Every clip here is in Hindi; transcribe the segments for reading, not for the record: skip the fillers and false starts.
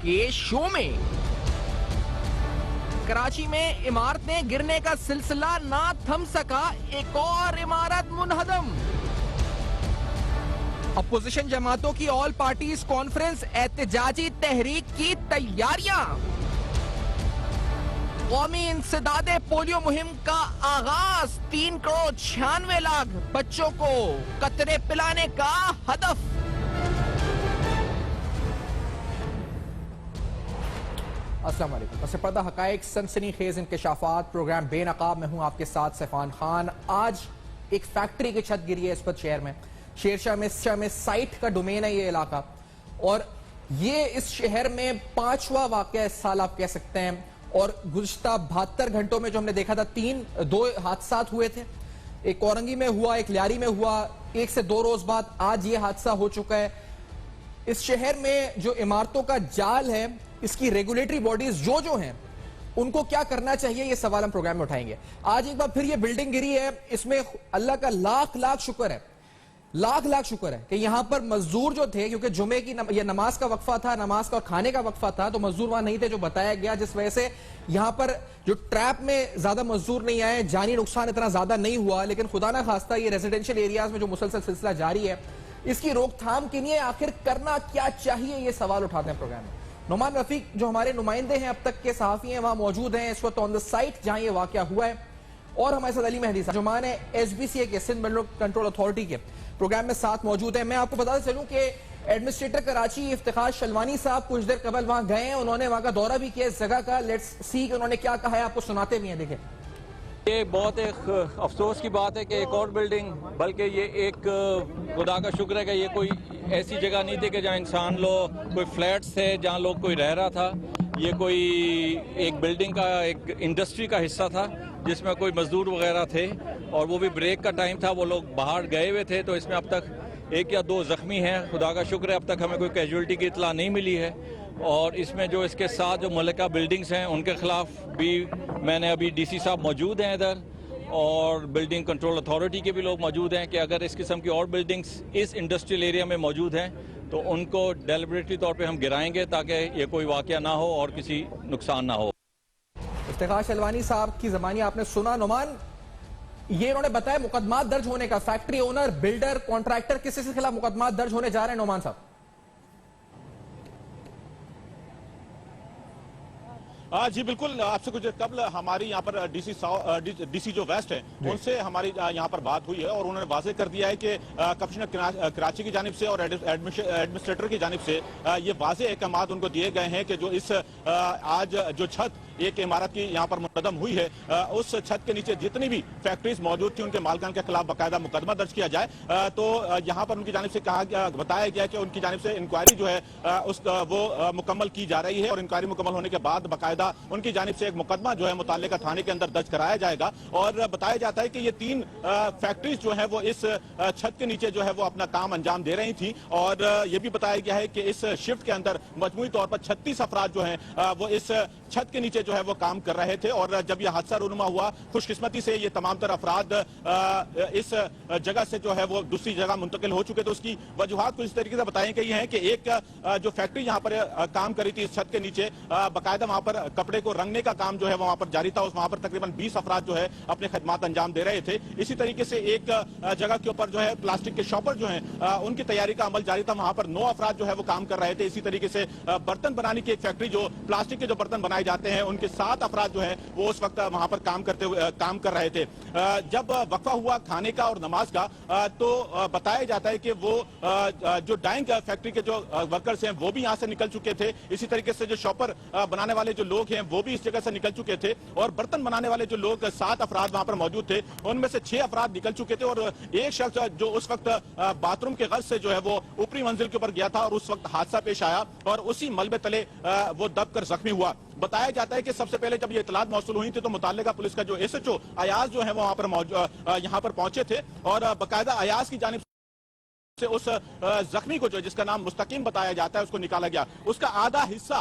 के शो में। कराची में इमारतें गिरने का सिलसिला ना थम सका, एक और इमारत मुनहदम। अपोजिशन जमातों की ऑल पार्टीज कॉन्फ्रेंस एहतजाजी तहरीक की तैयारियां। कौमी इंसदादे पोलियो मुहिम का आगाज, 3,96,00,000 बच्चों को कतरे पिलाने का हदफ। अस्सलाम वालेकुम। बस पर्दा हकायक सनसनीखेज इंकशाफात प्रोग्राम बेनकाब में हूं आपके साथ सैफान खान। आज एक फैक्ट्री की छत गिरी है इस पर शहर में, शेरशाह में साइट का डोमेन है ये इलाका, और ये इस शहर में 5वां वाकया इस साल आप कह सकते हैं। और गुज़श्ता 72 घंटों में जो हमने देखा था, 2 हादसा हुए थे। एक औरंगी में हुआ, एक लियारी में हुआ, 1 से 2 रोज बाद आज ये हादसा हो चुका है। इस शहर में जो इमारतों का जाल है, इसकी रेगुलेटरी बॉडीज जो हैं उनको क्या करना चाहिए, ये सवाल हम प्रोग्राम में उठाएंगे। आज एक बार फिर ये बिल्डिंग गिरी है, इसमें अल्लाह का लाख लाख शुक्र है, लाख लाख शुक्र है कि यहां पर मजदूर जो थे, क्योंकि जुमे की ये नमाज का वक्फा था, नमाज का और खाने का वक्फा था, तो मजदूर वहां नहीं थे जो बताया गया, जिस वजह से यहां पर जो ट्रैप में ज्यादा मजदूर नहीं आए, जानी नुकसान इतना ज्यादा नहीं हुआ। लेकिन खुदा ना खास्ता ये रेजिडेंशियल एरियाज में जो मुसलसल सिलसिला जारी है, इसकी रोकथाम के लिए आखिर करना क्या चाहिए, ये सवाल उठाते हैं प्रोग्राम में। नुमान रफीक जो हमारे नुमाइंदे हैं अब तक के सहाफी हैं, वहां मौजूद हैं इस वक्त ऑन द साइट जहां ये वाकया हुआ है। और हमारे साथ अली मेहदी जुमान है, SBCA के सिंध बिल्डर कंट्रोल अथॉरिटी के प्रोग्राम में साथ मौजूद है। मैं आपको बताते चलूं कि एडमिनिस्ट्रेटर कराची इफ्तिखार शलवानी साहब कुछ देर कबल वहां गए हैं, उन्होंने वहां का दौरा भी किया इस जगह का। लेट्स सी कि उन्होंने क्या कहा है, आपको सुनाते भी हैं, देखें। ये बहुत एक अफसोस की बात है कि एक और बिल्डिंग, बल्कि ये एक खुदा का शुक्र है कि ये कोई ऐसी जगह नहीं थी कि जहाँ इंसान लोग, कोई फ्लैट्स थे जहाँ लोग कोई रह रहा था। ये कोई एक बिल्डिंग का, एक इंडस्ट्री का हिस्सा था जिसमें कोई मजदूर वगैरह थे, और वो भी ब्रेक का टाइम था, वो लोग बाहर गए हुए थे। तो इसमें अब तक 1 या 2 जख्मी हैं, खुदा का शुक्र है अब तक हमें कोई कैजुअल्टी की इतला नहीं मिली है। और इसमें जो इसके साथ जो मुल्का बिल्डिंग्स हैं उनके खिलाफ भी मैंने अभी DC साहब मौजूद हैं इधर, और बिल्डिंग कंट्रोल अथॉरिटी के भी लोग मौजूद हैं कि अगर इस किस्म की और बिल्डिंग्स इस इंडस्ट्रियल एरिया में मौजूद हैं तो उनको डेलिबरेटली तौर पे हम गिराएंगे ताकि ये कोई वाकया ना हो और किसी नुकसान ना हो। इफ्तिखार शलवानी साहब की ज़बानी आपने सुना। नुमान, ये इन्होंने बताया मुकदमा दर्ज होने का, फैक्ट्री ओनर, बिल्डर, कॉन्ट्रैक्टर, किसी के खिलाफ मुकदमा दर्ज होने जा रहे हैं नुमान साहब? जी बिल्कुल, आपसे कुछ कबल हमारी यहाँ पर DC जो वेस्ट है उनसे हमारी यहाँ पर बात हुई है, और उन्होंने वाज़ेह कर दिया है कि कमिश्नर कराची की जानिब से और एडमिनिस्ट्रेटर की जानिब से ये वाज़ेह अहकामात उनको दिए गए हैं कि जो इस आज जो छत एक इमारत की यहाँ पर मुकदम हुई है, उस छत के नीचे जितनी भी फैक्ट्रीज मौजूद थी उनके मालिकान के खिलाफ बाकायदा मुकदमा दर्ज किया जाए। तो यहाँ पर उनकी जानिब से बताया गया कि उनकी जानिब से इंक्वायरी जो है वो मुकम्मल की जा रही है, और इंक्वायरी मुकम्मल होने के बाद बाकायदा उनकी जानिब से एक मुकदमा जो है मुताल्लिका थाने के अंदर दर्ज कराया जाएगा। और बताया जाता है कि ये 3 फैक्ट्रीज जो है वो इस छत के नीचे जो है वो अपना काम अंजाम दे रही थी, और ये भी बताया गया है कि इस शिफ्ट के अंदर मजमूई तौर पर 36 अफराद जो हैं वो इस छत के नीचे जो है वो काम कर रहे थे। और जब यह हादसा रूनुमा हुआ, खुशकिस्मती से ये तमाम तर अफराद इस जगह से जो है वो दूसरी जगह मुंतकिल हो चुके थे। उसकी वजूहात कुछ इस तरीके से बताई गई हैं कि एक जो फैक्ट्री यहाँ पर काम करी थी इस छत के नीचे, बाकायदा वहां पर कपड़े को रंगने का काम जो है वहां पर जारी था। वहां पर तकरीबन 20 अफराद जो है अपने खदमात अंजाम दे रहे थे। इसी तरीके से एक जगह के ऊपर जो है प्लास्टिक के शॉपर जो है उनकी तैयारी का अमल जारी था, वहां पर 9 अफराद जो है वो काम कर रहे थे। इसी तरीके से बर्तन बनाने की एक फैक्ट्री, जो प्लास्टिक के जो बर्तन बनाए जाते हैं, उनके 7 अफराद जो है वो उस वक्त वहां पर काम कर रहे थे। जब वक्फा हुआ खाने का और नमाज का, तो बताया जाता है कि वो जो डाइंग फैक्ट्री के जो वर्कर्स हैं वो भी यहां से निकल चुके थे। इसी तरीके से जो शॉपर बनाने वाले जो लोग हैं वो भी इस जगह से निकल चुके थे, और बर्तन बनाने वाले जो लोग 7 अफराद वहां पर मौजूद थे, उनमें से 6 अफराद निकल चुके थे, और एक शख्स जो उस वक्त बाथरूम के गर्ज से जो है वो ऊपरी मंजिल के ऊपर गया था, और उस वक्त हादसा पेश आया और उसी मलबे तले वो दबकर जख्मी हुआ। बताया जाता है कि सबसे पहले जब ये इतलात मौसूल हुई थी तो मुताल्लिका पुलिस का जो SHO अयाज जो है वो यहाँ पर पहुंचे थे, और बाकायदा अयाज की जानिब से उस जख्मी को जो जिसका नाम मुस्तकीम बताया जाता है उसको निकाला गया। उसका आधा हिस्सा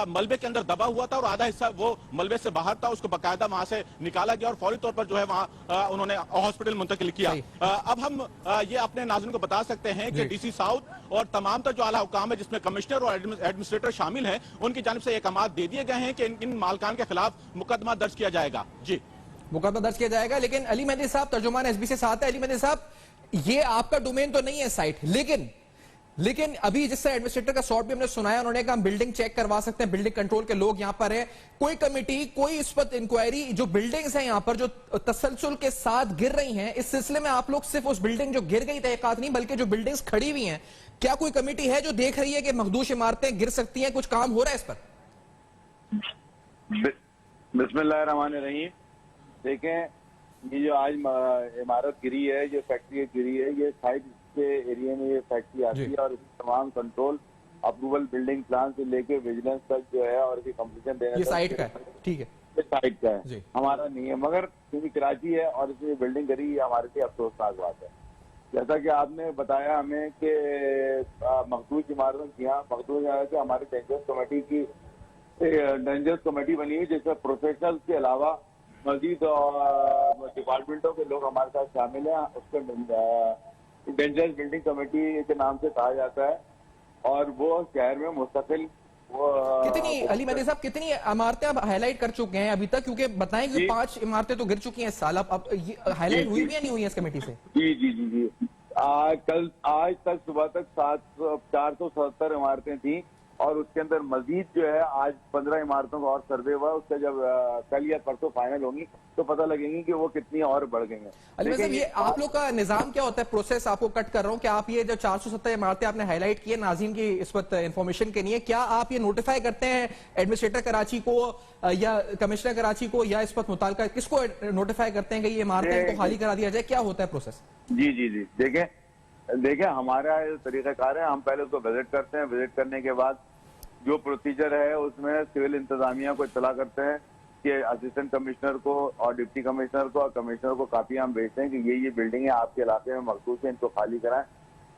मलबे के अंदर दबा हुआ था और आधा हिस्सा वो मलबे से बाहर था। उसको बकायदा वहां से निकाला गया और फौरी तौर पर जो है वहां उन्होंने हॉस्पिटल मुंतकिल किया। अब हम ये अपने नाज़रीन को बता सकते हैं कि डीसी साउथ और तमाम तर जो आला हुकाम है जिसमें कमिश्नर और एडमिनिस्ट्रेटर शामिल हैं उनकी जानिब से अहकाम दे दिए गए हैं कि इन मालकान के खिलाफ मुकदमा दर्ज किया जाएगा। जी मुकदमा दर्ज किया जाएगा। लेकिन अली मेहदी साहब तर्जुमान एसबीसी से आते हैं। अली मेहदी साहब, ये आपका डोमेन तो नहीं है साइट, लेकिन अभी जिससे एडमिनिस्ट्रेटर का शॉट भी हमने सुनाया, उन्होंने कहा हम बिल्डिंग चेक करवा सकते हैं, बिल्डिंग कंट्रोल के लोग यहां पर हैं। कोई कमेटी, कोई इस पर इंक्वायरी, जो बिल्डिंग्स हैं यहां पर जो तसलसल के साथ गिर रही हैं, इस सिलसिले में आप लोग सिर्फ उस बिल्डिंग जो गिर गई तहकीकात नहीं बल्कि जो बिल्डिंग्स खड़ी हुई हैं, क्या कोई कमेटी है जो देख रही है कि मखदूश इमारतें गिर सकती हैं? कुछ काम हो रहा है इस पर? बिस्मिल्लाहिर्रहमानिर्रहीम। देखें, ये जो आज इमारत गिरी है, जो फैक्ट्री गिरी है, ये साइड के एरिया में ये फैक्ट्री आती है और इसकी तमाम कंट्रोल अप्रूवल बिल्डिंग प्लान से लेके विजिलेंस तक जो है और इसकी कंप्लीशन देने ये साइड का है, ठीक है, ये साइड का है, हमारा नहीं है। मगर क्योंकि कराची है और इसमें बिल्डिंग गिरी, हमारे लिए अफसोसनाक बात है। जैसा कि आपने बताया हमें कि मखदूज इमारतों की यहाँ मखदूज इमारत हमारी डेंजर्स कमेटी की डेंजर्स कमेटी बनी है जिसमें प्रोफेशनल के अलावा मजीद डिपार्टमेंटों के लोग हमारे साथ शामिल हैं। उसको डेंजर्स बिल्डिंग कमेटी के नाम से कहा जाता है और वो शहर में मुस्तकिल कितनी, अली मेहदी साहब, कितनी इमारतें आप हाईलाइट कर चुके हैं अभी तक? क्योंकि बताएं कि 5 इमारतें तो गिर चुकी हैं इस साल। अब हाईलाइट हुई भी या नहीं हुई है इस कमेटी से? जी। आज तक सुबह तक 470 इमारतें थी और उसके अंदर मजीद जो है आज 15 इमारतों का और सर्वे हुआ। उसका जब कल या परसों फाइनल होंगी तो पता लगेगी कि वो कितनी और बढ़ गई हैं। लेकिन ये आप लोग का निजाम क्या होता है, प्रोसेस? आपको कट कर रहा हूं, क्या आप ये जो 470 इमारतें आपने हाईलाइट की है नाज़रीन की इस वक्त इन्फॉर्मेशन के लिए, क्या आप ये नोटिफाई करते हैं एडमिनिस्ट्रेटर कराची को या कमिश्नर कराची को या इस वक्त मुताल्लिका किसको नोटिफाई करते हैं कि ये इमारतें को खाली करा दिया जाए? क्या होता है प्रोसेस? जी देखें हमारा तरीकाकार है, हम पहले उसको विजिट करते हैं। विजिट करने के बाद जो प्रोसीजर है उसमें सिविल इंतजामिया को इत्तला करते हैं कि असिस्टेंट कमिश्नर को और डिप्टी कमिश्नर को और कमिश्नर को कापी हम भेजते हैं कि ये बिल्डिंग है आपके इलाके में मखसूस है, इनको खाली कराएं।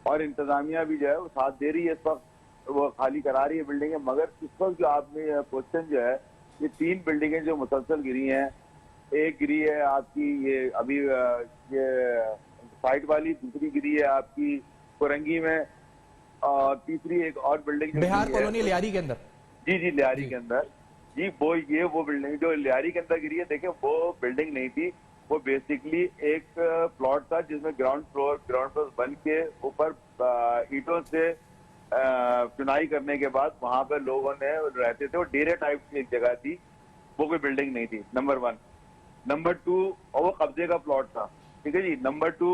और इंतजामिया भी जो है वो साथ दे रही है, इस वक्त वो खाली करा रही है बिल्डिंगें। मगर इस वक्त जो आपने क्वेश्चन जो है, ये 3 बिल्डिंगें जो मुसलसल गिरी हैं, एक गिरी है आपकी ये अभी ये साइड वाली, दूसरी गिरी है आपकी कुरंगी में और तीसरी एक और बिल्डिंग बिहार कॉलोनी लियारी के अंदर। जी लियारी के अंदर जी वो बिल्डिंग जो लियारी के अंदर गिरी है, देखें वो बिल्डिंग नहीं थी, वो बेसिकली एक प्लॉट था जिसमें ग्राउंड फ्लोर बन के ऊपर ईंटों से चुनाई करने के बाद वहां पर लोगों ने रहते थे। वो डेरे टाइप की एक जगह थी, वो कोई बिल्डिंग नहीं थी, नंबर 1। नंबर 2, और वो कब्जे का प्लॉट था, ठीक है जी। नंबर 2,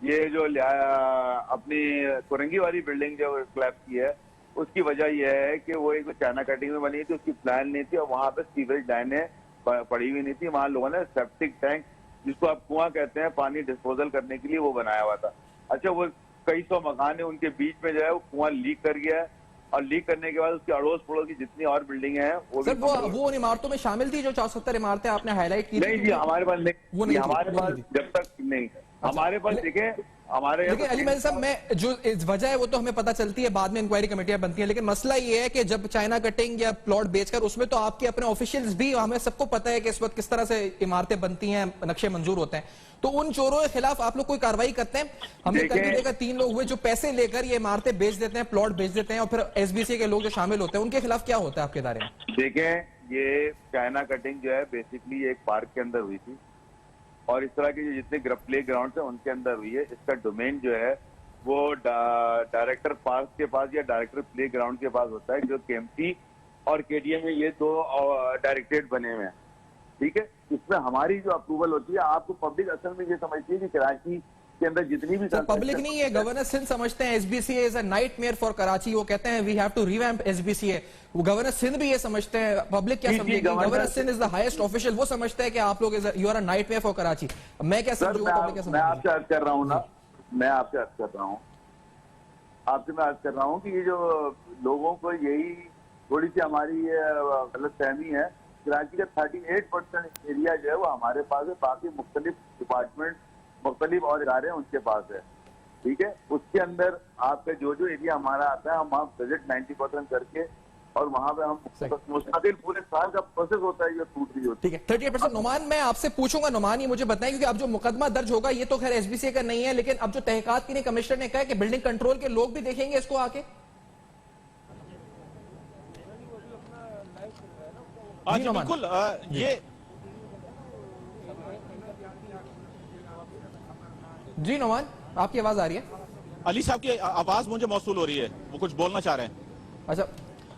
ये जो अपनी कुरंगी वाली बिल्डिंग जो क्लैप की है, उसकी वजह यह है कि वो एक चाइना कटिंग में बनी थी, उसकी प्लान नहीं थी और वहां पे सीवरेज लाइनें पड़ी हुई नहीं थी। वहां लोगों ने सेप्टिक टैंक, जिसको आप कुआं कहते हैं, पानी डिस्पोजल करने के लिए वो बनाया हुआ था। अच्छा, वो कई सौ मकान है, उनके बीच में जो है वो कुआं लीक कर गया है और लीक करने के बाद उसकी अड़ोस पड़ोस की जितनी और बिल्डिंग है वो उन इमारतों में शामिल थी जो 470 इमारतें आपने हाईलाइट की? नहीं जी, हमारे पास नहीं, हमारे पास जब तक नहीं, हमारे पास देखें हमारे। लेकिन अली मेहदी साहब, मैं जो वजह है वो तो हमें पता चलती है, बाद में इंक्वायरी कमेटियां बनती हैं, लेकिन मसला ये है कि जब चाइना कटिंग या प्लॉट बेचकर, उसमें तो आपके अपने ऑफिशियल्स भी, हमें सबको पता है कि इस वक्त किस तरह से इमारतें बनती हैं, नक्शे मंजूर होते हैं, तो उन चोरों के खिलाफ आप लोग कोई कार्रवाई करते हैं? हमने कल भी देखा 3 लोग हुए जो पैसे लेकर ये इमारतें बेच देते हैं, प्लॉट बेच देते हैं, और फिर एसबीसी के लोग जो शामिल होते हैं उनके खिलाफ क्या होता है आपके इदारे में? देखें, ये चाइना कटिंग जो है बेसिकली एक पार्क के अंदर हुई थी और इस तरह के जितने प्ले ग्राउंड है उनके अंदर हुई है। इसका डोमेन जो है वो डायरेक्टर पार्क के पास या डायरेक्टर प्ले ग्राउंड के पास होता है, जो केएमसी और केडीएम में ये 2 डायरेक्टरेट बने हुए हैं, ठीक है। इसमें हमारी जो अप्रूवल होती है, आपको पब्लिक असल में ये समझती है कि कराची के अंदर जितनी भी पब्लिक नहीं है, गवर्नर सिंध समझते हैं SBCA is a nightmare for Karachi. वो कहते हैं we have to revamp SBCA. वो गवर्नर सिंध भी ये समझते हैं, पब्लिक क्या समझेगी? Governor Sindh is the highest official, वो समझते हैं कि आप लोग you are a nightmare for Karachi. मैं क्या समझूंगा, पब्लिक क्या समझेगी? मैं आपसे अर्ज कर रहा हूँ ना, मैं आपसे अर्ज कर रहा हूँ, मैं अर्ज कर रहा हूँ कि ये जो लोगों को यही थोड़ी सी हमारी गलतफहमी है। कराची का 38% एरिया जो है वो हमारे पास है, बाकी मुख्तलिफ डिपार्टमेंट, मुख्तलिफ और इदारे उनके पास है। ठीक है, उसके अंदर आपका जो जो एरिया हमारा आता है, हम वहाँ बजट 90% करके और वहाँ पे हम मुस्तकिल पूरे साल का प्रोसेस होता है, ये टूट रही होती है। ठीक है, 38%। नुमान, मैं आपसे पूछूंगा, नुमान ये मुझे बताएं, क्योंकि अब जो मुकदमा दर्ज होगा ये तो खैर एसबीसी का नहीं है, लेकिन अब जो तहकीकात के लिए कमिश्नर ने कहा है कि बिल्डिंग कंट्रोल के लोग भी देखेंगे इसको आके। जी बिल्कुल, ये जी नुमान, आपकी आवाज आ रही है? अली साहब की आवाज मुझे मौसूल हो रही है, वो कुछ बोलना चाह रहे हैं। अच्छा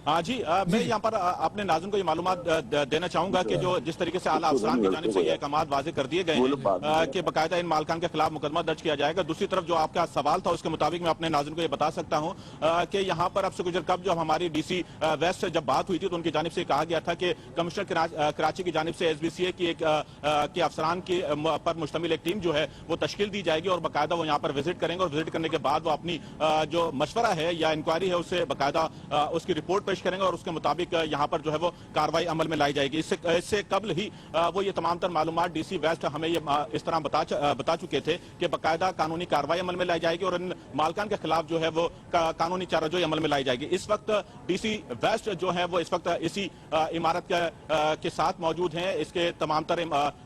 हाँ जी, मैं यहाँ पर अपने नाज़रीन को ये मालूमात देना चाहूंगा कि जो जिस तरीके से आला अफसरान की जानिब से ये अहकामात वाज़े कर दिए गए हैं कि बाकायदा इन मालकान के खिलाफ मुकदमा दर्ज किया जाएगा। दूसरी तरफ जो आपका सवाल था उसके मुताबिक मैं अपने नाज़रीन को ये बता सकता हूँ कि यहाँ पर अब से गुजर कब जब हमारी डीसी वेस्ट से जब बात हुई थी तो उनकी जानिब से कहा गया था कि कमिश्नर कराची की जानिब से SBCA की के अफसरान की पर मुश्तमिल एक टीम जो है वो तश्कील दी जाएगी और बाकायदा वो यहाँ पर विजिट करेंगे और विजिट करने के बाद वो अपनी जो मशवरा है या इंक्वायरी है उससे बाकायदा उसकी रिपोर्ट पेश करेंगे और उसके मुताबिक यहाँ पर जो है वो कार्रवाई अमल में लाई जाएगी। इससे कबल ही वो ये तमाम तर मालूमात डीसी वेस्ट हमें ये इस तरह बता चुके थे कि बाकायदा कानूनी कार्रवाई अमल में लाई जाएगी और इन मालकान के खिलाफ जो है वो कानूनी चाराजोई अमल में लाई जाएगी। इस वक्त डीसी वेस्ट जो है वो इस वक्त इसी इमारत के साथ मौजूद हैं। इसके तमाम तर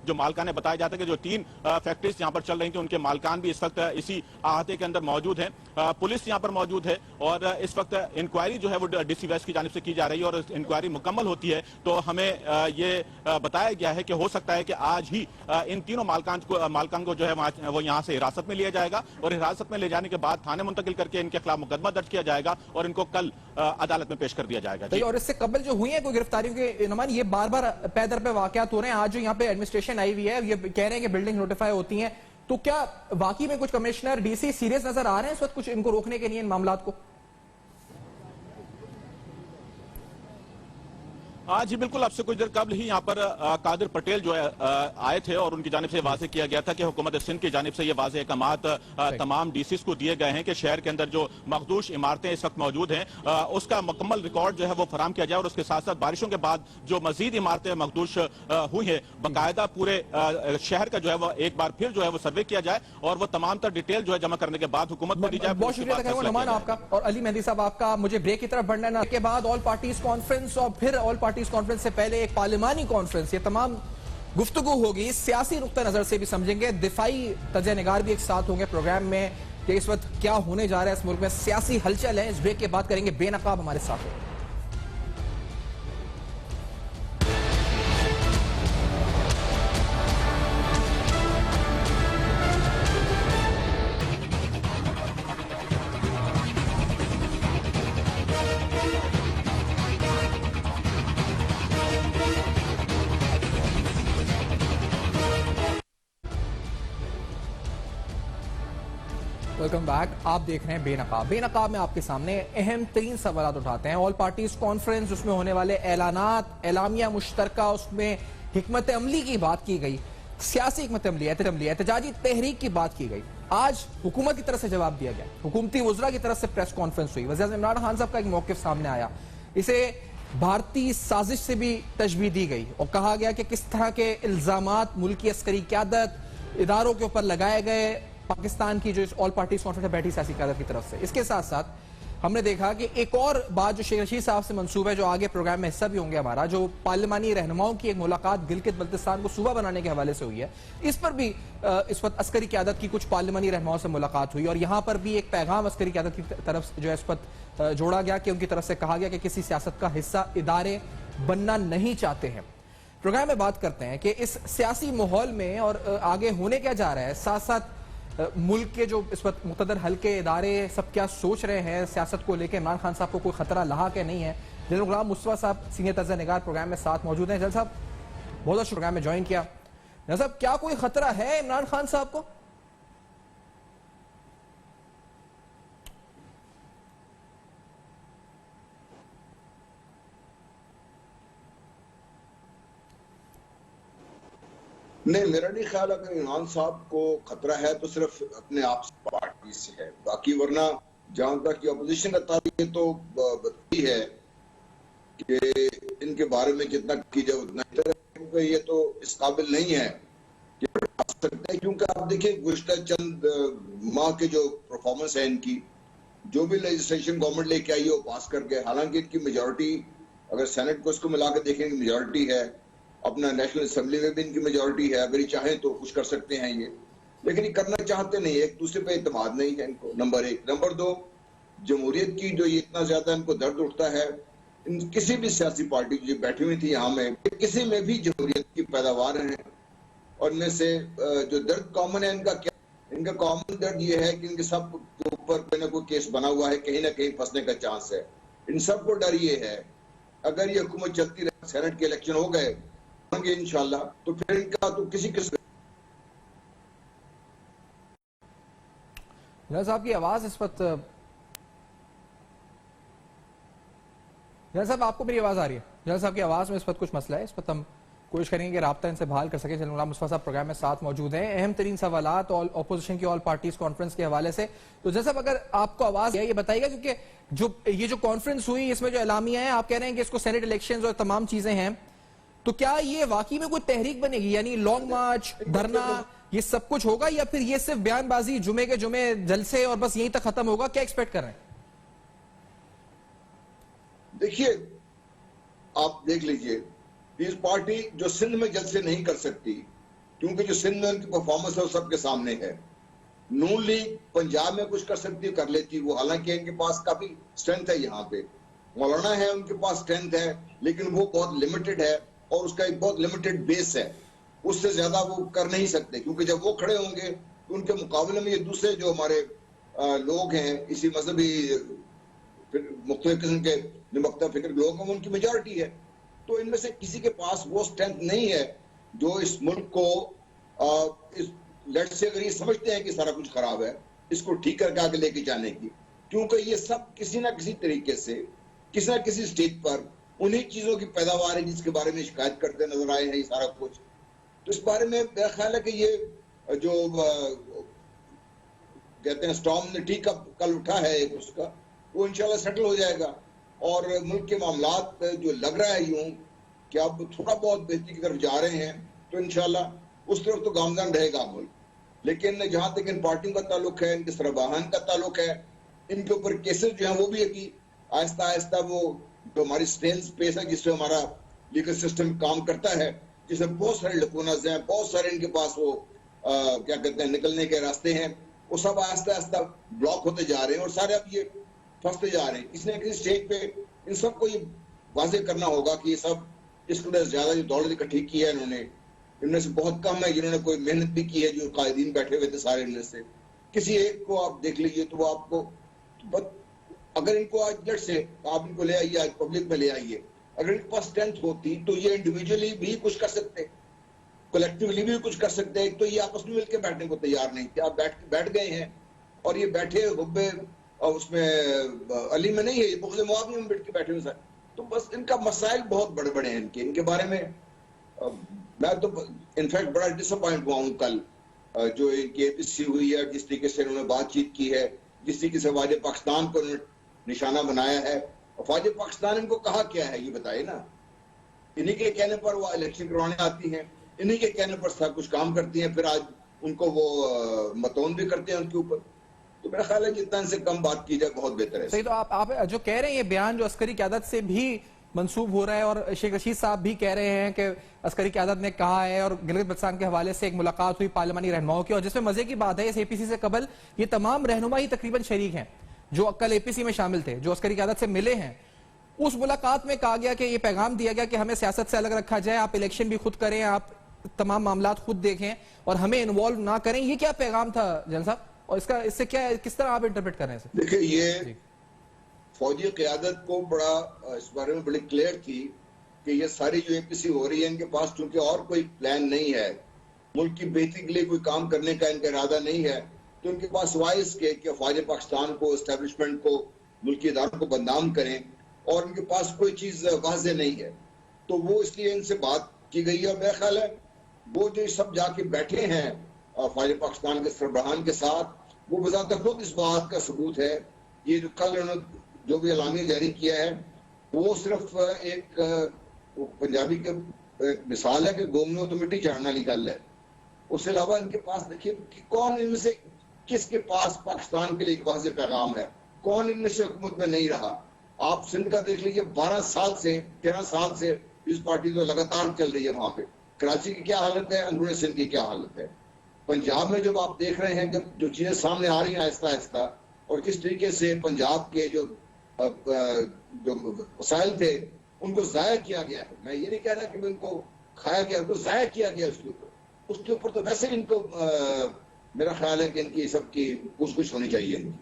जो मालकान है, बताया जाता है कि जो 3 फैक्ट्रीज यहाँ पर चल रही थी उनके मालकान भी इस वक्त इसी अहाते के अंदर मौजूद है। पुलिस यहाँ पर मौजूद है और इस वक्त इंक्वायरी जो है वो डीसी वेस्ट की जानिब से की जा रही है और इंक्वायरी मुकम्मल होती है तो हमें ये बताया गया है कि हो सकता है कि आज ही इन तीनों मालकान को जो है वो यहाँ से हिरासत में लिया जाएगा और हिरासत में ले जाने के बाद थाने मुंतकिल करके इनके खिलाफ मुकदमा दर्ज किया जाएगा और इनको कल अदालत में पेश कर दिया जाएगा। और इससे कबल जो हुई है कोई गिरफ्तारियों के नुमान, ये बार बार पैदर पे वाकयात हो रहे हैं। आज जो यहाँ पे एडमिनिस्ट्रेशन आई हुई है ये कह रहे हैं कि बिल्डिंग नोटिफाई होती है, तो क्या वाकई में कुछ कमिश्नर डीसी सीरियस नजर आ रहे हैं इस वक्त कुछ इनको रोकने के लिए इन मामलात को? हाँ जी बिल्कुल, अब से कुछ देर कबल ही यहाँ पर कादिर पटेल जो है आए थे और उनकी जानिब से वाजे किया गया था कि हुकूमत सिंध की जानिब से ये वाजे अहकामात तमाम डीसीज को दिए गए हैं कि शहर के अंदर जो मखदूश इमारतें इस वक्त मौजूद हैं उसका मुकम्मल रिकॉर्ड जो है वो फराम किया जाए और उसके साथ साथ बारिशों के बाद जो मजीद इमारतें मखदूश हुई हैं बाकायदा पूरे शहर का जो है वो एक बार फिर जो है वो सर्वे किया जाए और वो तमाम तर डिटेल जो है जमा करने के बाद हुकूमत को दी जाए। बहुत शुक्रिया नुमान आपका और अली मेहंदी साहब आपका। मुझे ब्रेक की तरफ बढ़ना के बाद ऑल पार्टीज कॉन्फ्रेंस और फिर ऑल पार्टी कॉन्फ्रेंस से पहले एक पार्लिमानी कॉन्फ्रेंस, ये तमाम गुफ्तगू होगी। सियासी नुक्ता नजर से भी समझेंगे, दिफाई तजनिगार भी एक साथ होंगे प्रोग्राम में कि इस वक्त क्या होने जा रहा है इस मुल्क में, सियासी हलचल है। इस ब्रेक के बाद करेंगे बेनकाब, हमारे साथ होगा। Welcome back. आप देख रहे हैं बेनकाब। बेनकाब में आपके सामने अहम 3 सवाल उठाते हैं। ऑल पार्टीज कॉन्फ्रेंस, उसमें होने वाले ऐलानात, एलामिया मुश्तरका, उसमें हिकमत अमली की बात की गई, सियासी हिकमत अमली, एहतजाजी तहरीक की बात की गई। आज हुकूमत की तरफ से जवाब दिया गया, हुकूमती वज़रा की तरफ से प्रेस कॉन्फ्रेंस हुई, वज़ीर आज़म इमरान खान साहब का एक मौक़िफ़ सामने आया, इसे भारतीय साजिश से भी तशबीह दी गई और कहा गया कि किस तरह के इल्जामात मुल्क की अस्करी क़यादत इदारों के ऊपर लगाए गए पाकिस्तान की जो ऑल पार्टीज कॉन्फ्रेंस में बैठी सियासी क़यादत की तरफ से। इसके साथ साथ हमने देखा कि एक और बात जो शेख रशीद साहब से मंसूब है, जो आगे प्रोग्राम में हिस्सा भी होंगे हमारा, जो पार्लिमानी रहनुमाओं की एक मुलाकात गिलगित बल्तिस्तान को सूबा बनाने के हवाले से हुई है, इस पर भी इस वक्त अस्करी क़यादत की कुछ पार्लिमानी रहनुमाओं से मुलाकात हुई और यहाँ पर भी एक पैगाम अस्करी क़यादत की तरफ जो है इस वक्त जोड़ा गया कि उनकी तरफ से कहा गया कि किसी सियासत का हिस्सा इदारे बनना नहीं चाहते हैं। प्रोग्राम में बात करते हैं कि इस सियासी माहौल में और आगे होने क्या जा रहा है, साथ साथ मुल्क के जो इस वक्त मुक़तदर हल्के इदारे सब क्या सोच रहे हैं सियासत को लेकर, इमरान खान साहब को कोई खतरा लाक है नहीं है। जनरल गुलाम मुस्तफा साहब सीनियर तजनिगार प्रोग्राम में साथ मौजूद हैं। जनरल साहब बहुत अच्छा प्रोग्राम में ज्वाइन किया। जनरल साहब, क्या कोई खतरा है इमरान खान साहब को? नहीं, मेरा नहीं ख्याल अगर इमरान साहब को खतरा है तो सिर्फ अपने आप से पार्टी से है, बाकी वरना जहां तक अपोजिशन का तारीख तो बताती है कि इनके बारे में जितना की जाए उतना, क्योंकि ये तो इस काबिल नहीं है आ सकते हैं, क्योंकि आप देखिए गुज़श्ता चंद माह के जो परफॉर्मेंस है इनकी, जो भी लेजिस्लेशन गवर्नमेंट लेके आई है वो पास कर गए। हालांकि इनकी मेजोरिटी अगर सेनेट को इसको मिला के देखेंगे मेजोरिटी है, अपना नेशनल असेंबली में भी इनकी मेजोरिटी है, अगर ये चाहें तो कुछ कर सकते हैं ये, लेकिन ये करना चाहते नहीं, एक दूसरे पे इत्तेमाद नहीं है इनको, नंबर एक। नंबर दो, जमहूरियत की जो ये इतना ज्यादा इनको दर्द उठता है, इन किसी भी सियासी पार्टी जो बैठी हुई थी यहाँ में, किसी में भी जमहूरियत की पैदावार है, और इनमें से जो दर्द कॉमन है इनका क्या, इनका कॉमन दर्द ये है कि इनके सब के ऊपर कोई ना कोई केस बना हुआ है, कहीं ना कहीं फंसने का चांस है। इन सबको डर ये है अगर ये हुकूमत चलती रहे, सेनेट के इलेक्शन हो गए होंगे इंशाल्लाह, तो फिर इनका तो किसी किस्म। जनरल साहब की आवाज इस वक्त, जनरल साहब आपको मेरी आवाज आ रही है? जनरल साहब की आवाज में इस वक्त कुछ मसला है, इस वक्त हम कोशिश करेंगे कि राब्ता इनसे बहाल कर सके। जनरल गुलाम मुस्तफा साहब प्रोग्राम में साथ मौजूद हैं। अहम तरीन सवालात और ऑपोजिशन की ऑल पार्टीज कॉन्फ्रेंस के हवाले से, तो जैसा अगर आपको आवाज है ये बताइएगा, क्योंकि जो कॉन्फ्रेंस हुई इसमें जो एलामिया है, आप कह रहे हैं कि इसको सेनेट इलेक्शंस और तमाम चीजें हैं, तो क्या ये वाकई में कोई तहरीक बनेगी, यानी लॉन्ग मार्च, धरना, ये सब कुछ होगा, या फिर ये सिर्फ बयानबाजी, जुमे के जुमे जलसे और बस यहीं तक खत्म होगा? क्या एक्सपेक्ट कर रहे हैं? देखिए, आप देख लीजिए, पीस पार्टी जो सिंध में जलसे नहीं कर सकती, क्योंकि जो सिंध में उनकी परफॉर्मेंस है वो सबके सामने है। नून लीग पंजाब में कुछ कर सकती, कर लेती वो, हालांकि इनके पास काफी स्ट्रेंथ है, यहाँ पे मौलाना है, उनके पास स्ट्रेंथ है, लेकिन वो बहुत लिमिटेड है और उसका एक बहुत लिमिटेड बेस है, उससे ज्यादा वो कर नहीं सकते, क्योंकि जब वो खड़े होंगे तो उनके मुकाबले में ये दूसरे जो हमारे लोग हैं, इसी मजहबी मुख्तलिफ किस्म के निमकता फिक्र लोग हैं, उनकी मेजोरिटी है। तो इनमें से किसी के पास वो स्ट्रेंथ नहीं है जो इस मुल्क को लेट्स से, अगर ये समझते हैं कि सारा कुछ खराब है, इसको ठीक करके आगे लेके जाने की, क्योंकि ये सब किसी ना किसी तरीके से किसी ना किसी स्टेज पर उन्हीं चीजों की पैदावार है जिसके बारे में शिकायत करते नजर आए हैं ये सारा कुछ। तो इस बारे में मेरा ख्याल है कि ये जो कहते हैं स्टॉर्म ठीक कल उठा है एक उसका, वो इंशाल्लाह सेटल हो जाएगा, और मुल्क के मामलात जो लग रहा है यूं कि अब थोड़ा बहुत बेहतरी की तरफ जा रहे हैं, तो इंशाल्लाह उस तरफ तो गामजान रहेगा मुल्क। लेकिन जहां तक इन पार्टियों का ताल्लुक है, इनके सरबराहान का ताल्लुक है, इनके ऊपर केसेस जो है वो भी है कि आहिस्ता आहिस्ता वो जो हमारी स्टेल स्पेस है जिससे हमारा लीगल सिस्टम काम करता है, जिसमें बहुत सारे लकूनस हैं, बहुत सारे इनके पास वो क्या कहते हैं निकलने के रास्ते हैं, वो सब आहिस्ता आहिस्ता ब्लॉक होते जा रहे हैं और सारे अब ये फंसते जा रहे हैं। किसी न किसी स्टेज पे इन सबको ये वाजे करना होगा कि ये सब इसके ज्यादा जो दौलत इकट्ठी की है इन्होंने, इनमें से बहुत कम है जिन्होंने कोई मेहनत भी की है, जो कायदीन बैठे हुए थे सारे इनमें से किसी एक को आप देख लीजिए तो वो आपको, अगर इनको आज जट से आप इनको ले आइए, आज पब्लिक में ले आइए, अगर इनके पास स्ट्रेंथ होती तो ये इंडिविजुअली भी कुछ कर सकते, कलेक्टिवली भी कुछ कर सकते हैं। तो ये आपस में मिलकर बैठने को तैयार नहीं थे, आप बैठ गए हैं, और ये बैठे हुब्बे और उसमें अली में नहीं है, ये बुग़्ज़ मुआवी में बैठ के बैठे हुए सर। तो बस इनका मसाइल बहुत बड़े बड़े हैं इनके बारे में मैं तो इनफैक्ट बड़ा डिसअपॉइंट हुआ हूँ कल जो इनकी एपीसी हुई है, जिस तरीके से उन्होंने बातचीत की है, जिस तरीके से वाजे पाकिस्तान को उन्होंने निशाना बनाया है। वाजे पाकिस्तान इनको कहा क्या है ये बताए ना, इन्हीं के कहने पर वो इलेक्शन करवाने आती हैं, इन्हीं के कहने पर सब कुछ काम करती हैं, फिर आज उनको वो मतौन भी करते हैं उनके ऊपर। तो मेरा ख्याल है जितना इनसे कम बात की जाए बहुत बेहतर है। सही। तो आप जो कह रहे हैं ये बयान जो अस्करी क़यादत से भी मंसूब हो रहा है, और शेख रशीद साहब भी कह रहे हैं कि अस्करी क़यादत ने कहा है, और गिलगित बल्तिस्तान के हवाले से एक मुलाकात हुई पार्लिमानी रहनुमाओं की, और जिसमें मजे की बात है इस एपीसी से कबल ये तमाम रहनुमा ही तकरीबन शरीक हैं जो कल एपीसी में शामिल थे, जो अस्करी क़यादत से मिले हैं। उस मुलाकात में कहा गया कि ये पैगाम दिया गया कि हमें सियासत से अलग रखा जाए, आप इलेक्शन भी खुद करें, आप तमाम मामला खुद देखें और हमें इन्वॉल्व ना करें। ये क्या पैगाम था जनरल साहब, और इससे क्या किस तरह आप इंटरप्रेट कर रहे हैं? देखिए, ये फौजी क़यादत को बड़ा इस बारे में बड़ी क्लियर थी कि ये सारी जो एपीसी हो रही है इनके पास चूंकि और कोई प्लान नहीं है, मुल्क की बेहतरी के लिए कोई काम करने का इनका इरादा नहीं है, तो इनके पास वाइस के कि फौज पाकिस्तान को, एस्टेब्लिशमेंट को, मुल्की इदारों को बदनाम करें, और इनके पास कोई चीज वाज़ेह नहीं है। तो वो इसलिए इनसे बात की गई है। मेरा ख्याल है वो जो सब जाके बैठे हैं फौज पाकिस्तान के सरबराहान के साथ, वो बजाते खुद इस बात का सबूत है। ये जो कल उन्होंने जो भी एलामिया जारी किया है वो सिर्फ एक पंजाबी के एक मिसाल है कि गोमनो तो मिट्टी चाड़ने वाली गल है। उसके अलावा इनके पास देखिए कि कौन इनमें से किसके पास पाकिस्तान के लिए एक वाज़ेह पैगाम है, कौन इनमें से हुकूमत में नहीं रहा। आप सिंध का देख लीजिए, 12 साल से 13 साल से इस पार्टी तो लगातार चल रही है वहां पे। कराची की क्या हालत है, अंदरूनी सिंध की क्या हालत है। पंजाब में जब आप देख रहे हैं जब जो चीजें सामने आ रही हैं आहिस्ता आहिस्ता, और किस तरीके से पंजाब के जो वसाइल थे उनको जाया किया गया है। मैं ये नहीं कह रहा कि उनको खाया गया, उनको जाया किया गया उसके ऊपर तो वैसे इनको मेरा ख्याल है कि इनकी सबकी कुछ होनी चाहिए।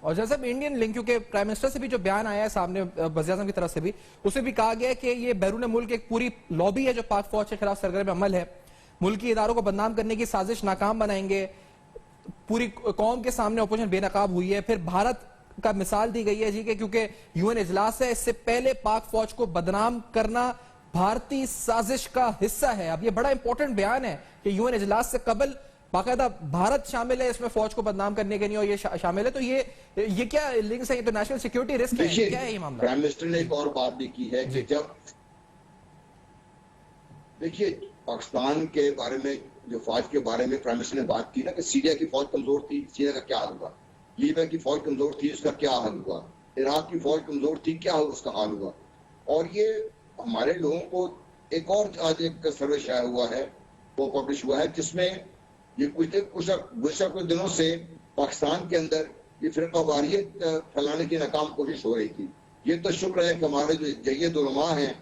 और जैसे इंडियन लिंक, क्योंकि प्राइम मिनिस्टर से भी जो बयान आया है सामने वज़ीर आज़म की तरफ से भी, उसमें भी कहा गया है कि ये बैरून मुल्क एक पूरी लॉबी है जो पाक फौज के खिलाफ सरगर्म अमल है, मुल्की इदारों को बदनाम करने की साजिश नाकाम बनाएंगे, पूरी कौम के सामने ऑपोजिशन बेनकाब हुई है। फिर भारत का मिसाल दी गई है जी के क्योंकि यूएन इजलास है, इससे पहले पाक फौज को बदनाम करना भारतीय साजिश का हिस्सा है। अब ये बड़ा इंपॉर्टेंट बयान है कि यूएन इजलास से कबल बाकायदा भारत शामिल है इसमें फौज को बदनाम करने के लिए, और ये शामिल है। तो ये क्या लिंक्स है, ये तो नेशनल सिक्योरिटी रिस्क है, क्या है ये मामला? प्राइम मिनिस्टर ने एक और बात भी की है कि जब देखिए पाकिस्तान के बारे में, जो फौज के बारे में प्राइम मिनिस्टर ने बात की ना कि सीरिया की फौज कमजोर थी, सीरिया का क्या हाल हुआ, लीबिया की फौज कमजोर थी, उसका क्या हाल हुआ, इराक की फौज कमजोर थी, क्या उसका हाल हुआ। और ये हमारे लोगों को एक और आज एक सर्वे शाया हुआ है, वो पब्लिश हुआ है, जिसमें ये कुछ दिनों से पाकिस्तान के अंदर ये फिरकावारियत फैलाने की नाकाम कोशिश हो रही थी। ये तो शुक्र है कि हमारे जो जय्यद उलमा हैं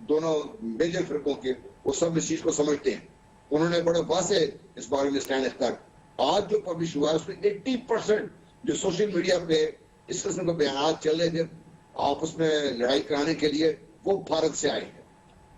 दोनों मेजर फिरकों के, वो सब इस चीज को समझते हैं। उन्होंने बड़े वासे इस बारे में स्टैंड कर, आज जो पब्लिश हुआ है उसमें 80% जो सोशल मीडिया पे इस किस्म के बयान चल रहे थे आपस में लड़ाई कराने के लिए, वो भारत से आए हैं।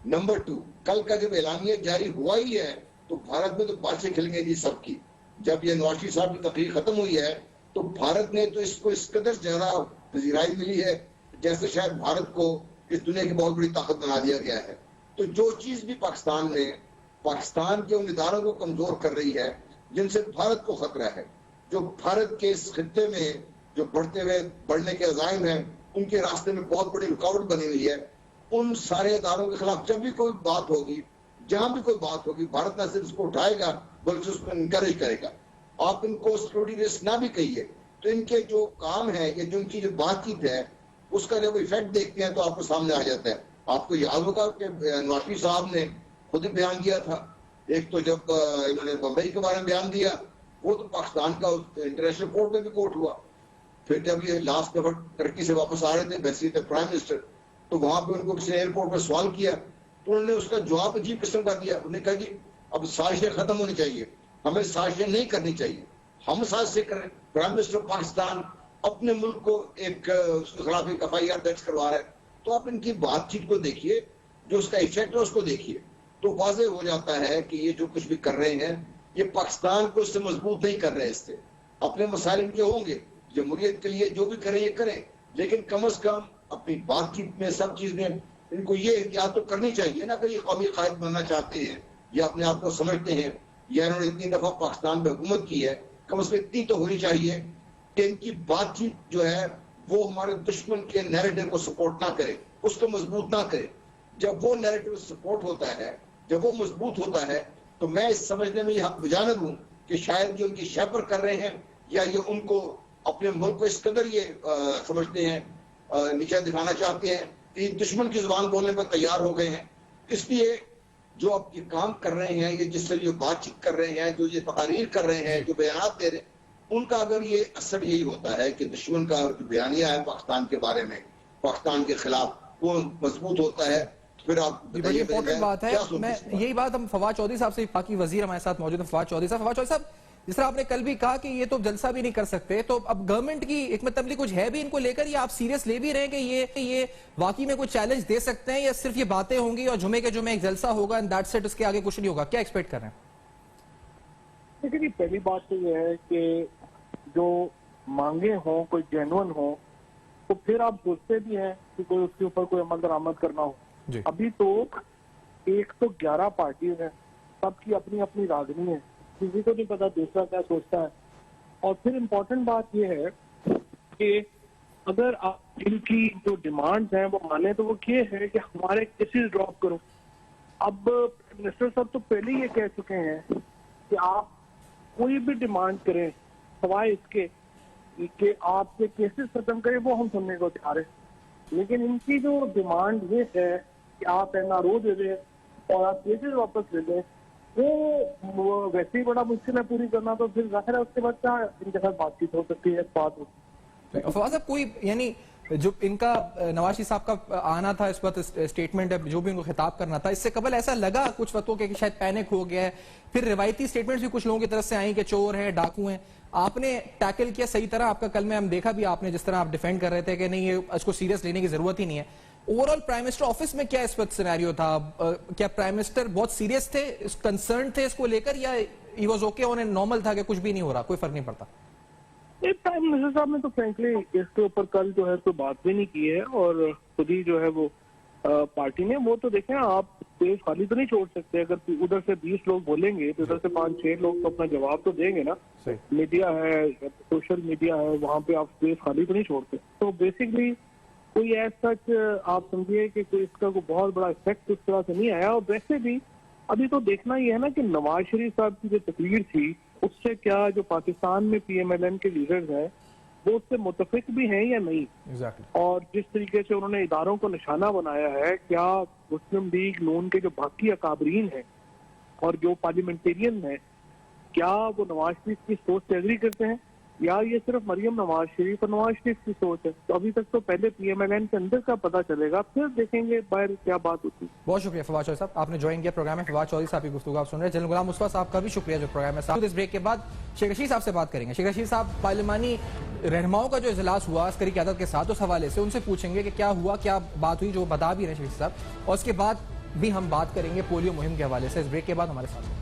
नंबर 2, कल का जब एलानिया जारी हुआ ही है तो भारत में तो बातें खिल गई थी सबकी। जब ये नवाज शरीफ साहब की तकरीर खत्म हुई है तो भारत ने तो इसको इस कदर ज्यादा पजीराई मिली है जैसे शायद भारत को इस दुनिया की बहुत बड़ी ताकत बना दिया गया है। तो जो चीज भी पाकिस्तान में पाकिस्तान के उन इदारों को कमजोर कर रही है जिनसे भारत को खतरा है, जो भारत के इस खित्ते में जो बढ़ने के अज़ाइम हैं उनके रास्ते में बहुत बड़ी रुकावट बनी हुई है, उन सारे इदारों के खिलाफ जब भी कोई बात होगी, जहां भी कोई बात होगी, भारत न सिर्फ उसको उठाएगा बल्कि उसको इनकरेज करेगा। आप इनको सिक्योरिटी रिस्क ना भी कहिए, तो इनके जो काम है या जो इनकी जो बातचीत है उसका जब इफेक्ट देखते हैं तो आपको सामने आ जाता है। आपको याद होगा कि नवाज शरीफ साहब ने खुद ही बयान दिया था, एक तो जब इन्होंने बम्बई के बारे में बयान दिया, वो तो पाकिस्तान का इंटरनेशनल कोर्ट में भी कोर्ट हुआ। फिर जब ये लास्ट दफा टर्की से वापस आ रहे थे वैसे प्राइम मिनिस्टर, तो वहां पे उनको किसी एयरपोर्ट पर सवाल किया तो उन्होंने उसका जवाब अजीब किस्म का दिया। उन्होंने कहा कि अब साजिशें खत्म होनी चाहिए, हमें साजिशें नहीं करनी चाहिए, हम साजिशें करें। प्राइम मिनिस्टर पाकिस्तान अपने मुल्क को एक उसके खिलाफ एक FIR दर्ज करवा रहा है, तो आप इनकी बातचीत को देखिए, जो उसका इफेक्ट है उसको देखिए, तो वाज़ेह हो जाता है कि ये जो कुछ भी कर रहे हैं ये पाकिस्तान को इससे मजबूत नहीं कर रहे। इससे अपने मसाइल इनके होंगे, जमहूरियत के लिए जो भी करें ये करें, लेकिन कम अज कम अपनी बातचीत में सब चीज में इनको ये या तो करनी चाहिए ना, अगर ये कौमी कायद बनना चाहते हैं या अपने आप को समझते हैं या इन्होंने इतनी दफा पाकिस्तान में हुकूमत की है, कम अज कम इतनी तो होनी चाहिए कि इनकी बातचीत जो है वो हमारे दुश्मन के नैरेटिव को सपोर्ट ना करे, उसको मजबूत ना करे। जब वो नैरेटिव सपोर्ट होता है, जब वो मजबूत होता है, तो मैं इस समझने में यह मुजानब हूं कि शायद ये उनकी शह पर कर रहे हैं या ये उनको अपने मुल्क को इस कदर ये समझते हैं, नीचा दिखाना चाहते हैं कि दुश्मन की जुबान बोलने पर तैयार हो गए हैं। इसलिए जो अब ये काम कर रहे हैं, ये जिससे जो बातचीत कर रहे हैं, जो ये तकारीर कर रहे हैं, जो बयान दे रहे हैं, उनका अगर ये असर यही होता है कि दुश्मन का जो बयानिया है पाकिस्तान के बारे में, पाकिस्तान के खिलाफ, वो मजबूत होता है, फिर आप बड़ी इंपॉर्टेंट बात है। मैं यही बात हम फवाद चौधरी साहब से, पाकि वजीर हमारे साथ मौजूद है फवाद चौधरी साहब, जिस तरह आपने कल भी कहा कि ये तो जलसा भी नहीं कर सकते, तो अब गवर्नमेंट की हिकमत अमली कुछ है भी इनको लेकर, या आप सीरियस ले भी रहे हैं कि ये वाकई में कुछ चैलेंज दे सकते हैं, या सिर्फ ये बातें होंगी और जुमे के जुमे एक जलसा होगा एंड दैट्स इट, उसके आगे कुछ नहीं होगा? क्या एक्सपेक्ट कर रहे हैं? देखिए, पहली बात तो ये है कि जो मांगे हों कोई जेन्युइन हो तो फिर आप सोचते भी हैं कि कोई उसके ऊपर कोई अमल दरामद करना हो। अभी तो 111 पार्टीज हैं, सबकी अपनी अपनी रागनी है, किसी को नहीं पता दूसरा क्या सोचता है। और फिर इम्पोर्टेंट बात यह है कि अगर आप इनकी जो डिमांड्स हैं वो माने तो वो ये है कि हमारे केसेस ड्रॉप करो। अब मिनिस्टर साहब तो पहले ही ये कह चुके हैं कि आप कोई भी डिमांड करें सवाए इसके कि आपके केसेस खत्म करें, वो हम सुनने को तैयार है। लेकिन इनकी जो डिमांड ये है कि आप NRO दे दें और आप केसेस वापस ले दें, वो वैसे ही बड़ा मुश्किल है पूरी करना। तो फिर जाहिर है उसके बाद क्या इनके साथ बातचीत हो सकती है, बात हो। फवाद साहब, कोई यानी जो इनका नवाज शरीफ साहब का आना था, इस वक्त स्टेटमेंट है जो भी उनको खिताब करना था, इससे कबल ऐसा लगा कुछ वक्तों के कि शायद पैनिक हो गया है, फिर रिवायती स्टेटमेंट्स भी कुछ लोगों की तरफ से आई कि चोर हैं, डाकू हैं, आपने टैकल किया सही तरह? आपका कल में हम देखा भी आपने जिस तरह आप डिफेंड कर रहे थे कि नहीं ये इसको सीरियस लेने की जरूरत ही नहीं है। ओवरऑल प्राइम मिनिस्टर ऑफिस में क्या इस वक्त सिनेरियो था? क्या प्राइम मिनिस्टर बहुत सीरियस थे, कंसर्न थे इसको लेकर, या ही वाज ओके, उन्हें नॉर्मल था कि कुछ भी नहीं हो रहा, कोई फर्क नहीं पड़ता? प्राइम मिनिस्टर साहब ने तो फ्रेंकली इसके ऊपर कल जो है कोई बात भी नहीं की है, और खुद ही जो है वो पार्टी ने, वो तो देखें आप स्पेस खाली तो नहीं छोड़ सकते। अगर उधर से 20 लोग बोलेंगे तो उधर से 5-6 लोग तो अपना जवाब तो देंगे ना। मीडिया है, सोशल मीडिया है, वहां पे आप स्पेस खाली तो नहीं छोड़ते। तो बेसिकली कोई ऐसा आप समझिए कि कोई इसका कोई बहुत बड़ा इफेक्ट उस तरह से नहीं आया। और वैसे भी अभी तो देखना यह है ना कि नवाज शरीफ साहब की जो तकरीर थी उससे क्या जो पाकिस्तान में PMLN के लीडर्स हैं वो उससे मुतफिक भी हैं या नहीं। और जिस तरीके से उन्होंने इदारों को निशाना बनाया है, क्या मुस्लिम लीग नून के जो बाकी अकाबरीन हैं और जो पार्लियामेंटेरियन हैं, क्या वो नवाज शरीफ की सोच से एग्री करते हैं या ये सिर्फ मरियम नवाज शरीफ और नवाज शरीफ की सोच है? तो अभी तक तो पहले PMLN के अंदर का पता चलेगा, फिर देखेंगे बाहर क्या बात होती है। बहुत शुक्रिया फवाद चौधरी साहब, आपने ज्वाइन किया प्रोग्राम में। फवाद चौधरी साहब की गुफ्तगू आप सुन रहे हैं। जनरल गुलाम मुस्तफा साहब का भी शुक्रिया जो प्रोग्राम में। इस ब्रेक के बाद शेख रशीद साहब से बात करेंगे। शेख रशीद साहब पार्लिमानी रहनुमाओं का जो इजलास हुआ अस्करी क़यादत के साथ, उस हवाले से उनसे पूछेंगे कि क्या हुआ, क्या बात हुई, जो बता भी रहे शेख साहब, और उसके बाद भी हम बात करेंगे पोलियो मुहिम के हवाले से। इस ब्रेक के बाद हमारे साथ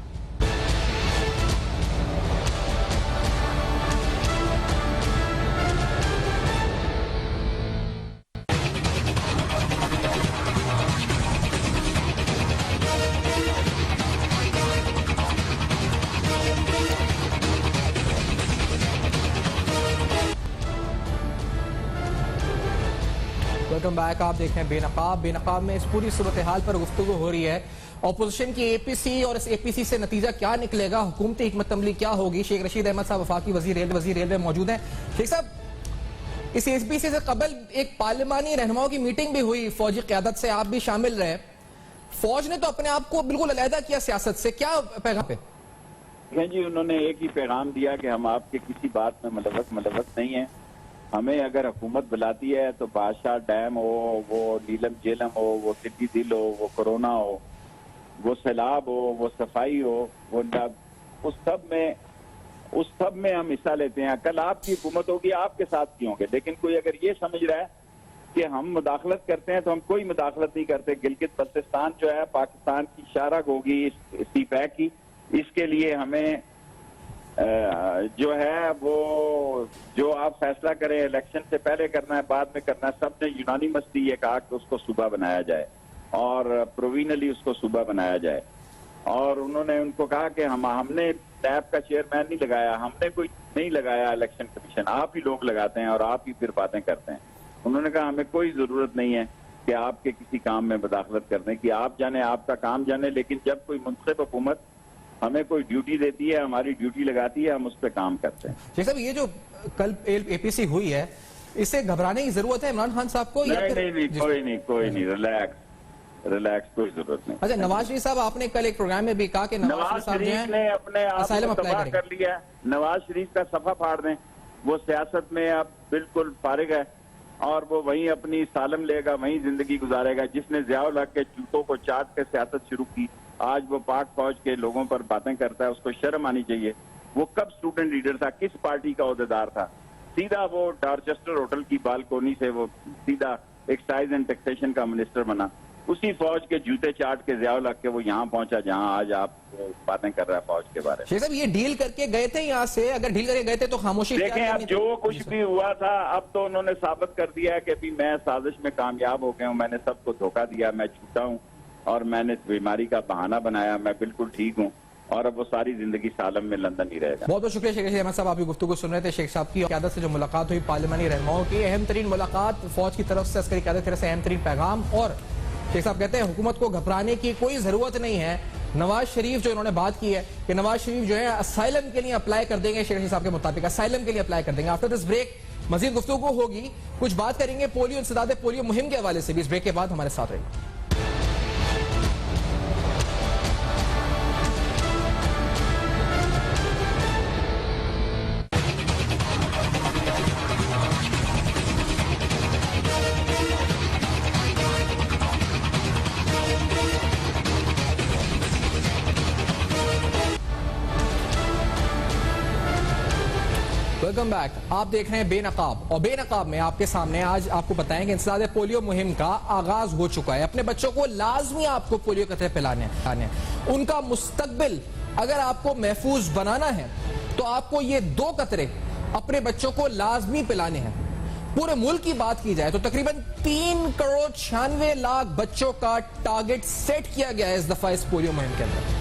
वेलकम बैक। आप देख रहे हैं बेनकाब। बेनकाब में इस पूरी सूरत हाल पर गुफ्तगू हो रही है। ऑपोजिशन की APC और इस APC से नतीजा क्या निकलेगा, हुकूमती हिकमत अमली क्या होगी। शेख रशीद अहमद साहब वफाकी वजीर रेलवे मौजूद हैं। शेख साहब, इस APC से कबल एक पार्लिमानी रहनुमाओं की मीटिंग भी हुई फौजी क़यादत से, आप भी शामिल रहे। फौज ने तो अपने आप को बिल्कुल अलहदा किया सियासत से, क्या पैगाम पे? जी, उन्होंने एक ही पैगाम दिया कि हम आपके किसी बात में मुलव्वस नहीं है। हमें अगर हुकूमत बुलाती है तो बादशाह डैम हो, वो नीलम जेलम हो, वो टिड्डी दिल हो, वो कोरोना हो, वो सैलाब हो, वो सफाई हो, वो उस सब में हम हिस्सा लेते हैं। कल आपकी हुकूमत होगी, आपके साथ भी होंगे। लेकिन कोई अगर ये समझ रहा है कि हम मुदाखलत करते हैं तो हम कोई मुदाखलत नहीं करते। गिलगित बल्तिस्तान जो है पाकिस्तान की शारक होगी CPAC की, इसके लिए हमें जो है वो जो आप फैसला करें इलेक्शन से पहले करना है, बाद में करना है। सबने यूनानिमसली ये कहा कि उसको सूबा बनाया जाए और प्रोविजनली उसको सूबा बनाया जाए। और उन्होंने उनको कहा कि हमने नैब का चेयरमैन नहीं लगाया, हमने कोई नहीं लगाया इलेक्शन कमीशन, आप ही लोग लगाते हैं और आप ही फिर बातें करते हैं। उन्होंने कहा हमें कोई जरूरत नहीं है कि आपके किसी काम में मुदाखलत करने की, आप जाने, आपका काम जाने। लेकिन जब कोई मुंतखब हुकूमत हमें कोई ड्यूटी देती है, हमारी ड्यूटी लगाती है, हम उस पर काम करते हैं। शेख साहब, ये जो कल APC हुई है, इससे घबराने की जरूरत है इमरान खान साहब को? नहीं, कोई नहीं, रिलैक्स, कोई जरूरत नहीं। अच्छा, नवाज शरीफ साहब, आपने कल एक प्रोग्राम में भी कहा कि नवाज शरीफ ने अपने आप को तबाह कर लिया। नवाज शरीफ का सफा फाड़ दें, वो सियासत में अब बिल्कुल फारिग है और वो वहीं अपनी सालम लेगा, वहीं जिंदगी गुजारेगा। जिसने ज़ियाउल हक के जूतों को चाट के सियासत शुरू की, आज वो पाक फौज के लोगों पर बातें करता है, उसको शर्म आनी चाहिए। वो कब स्टूडेंट लीडर था, किस पार्टी का ओहदेदार था? सीधा वो डॉर्चेस्टर होटल की बालकोनी से वो सीधा एक्साइज एंड टैक्सेशन का मिनिस्टर बना। उसी फौज के जूते चाट के ज़ियाउल हक के वो यहाँ पहुंचा जहां आज आप बातें कर रहा है फौज के बारे में। शेख साहब, ये डील करके गए थे यहाँ से? अगर डील करके गए थे तो खामोशी देखें, अब जो कुछ भी हुआ था अब तो उन्होंने साबित कर दिया है कि अभी मैं साजिश में कामयाब हो गया हूँ, मैंने सबको धोखा दिया, मैं झूठा हूँ और मैंने बीमारी का बहाना बनाया, मैं बिल्कुल ठीक हूँ और अब वो सारी जिंदगी सालम में लंदन ही रहेगा। बहुत बहुत शुक्रिया शेख रशीद अहमद साहब, आपकी गुफ्तगू सुन रहे थे। शेख साहब की क़यादत से जो मुलाकात हुई पार्लिमानी रहनुमाओं की, अहम तरीन मुलाकात, फौज की तरफ से अस्करी क़यादत की तरफ से अहम तरीन पैगाम। और शेख साहब कहते हैं हुकूमत को घबराने की कोई जरूरत नहीं है, नवाज शरीफ जो इन्होंने बात की है कि नवाज शरीफ जो है असाइलम के लिए अप्लाई कर देंगे, शेख साहब के मुताबिक असाइलम के लिए अप्लाई कर देंगे। आफ्टर दिस ब्रेक मजीद गुफ्तगू होगी, कुछ बात करेंगे पोलियो इंसदाद पोलियो मुहिम के हवाले से भी। इस ब्रेक के बाद हमारे साथ रहेंगे। Welcome back. आप देख रहे हैं बेनकाब, और बेनकाब में आपके सामने आज आपको बताएं कि इंसदाद पोलियो मुहिम का आगाज हो चुका है। अपने बच्चों को लाजमी आपको पोलियो कतरे पिलाने हैं। उनका मुस्तकबिल अगर आपको महफूज बनाना है तो आपको ये 2 कतरे अपने बच्चों को लाजमी पिलाने हैं। पूरे मुल्क की बात की जाए तो तकरीबन 3 करोड़ 96 लाख बच्चों का टारगेट सेट किया गया है इस दफा इस पोलियो मुहिम के अंदर।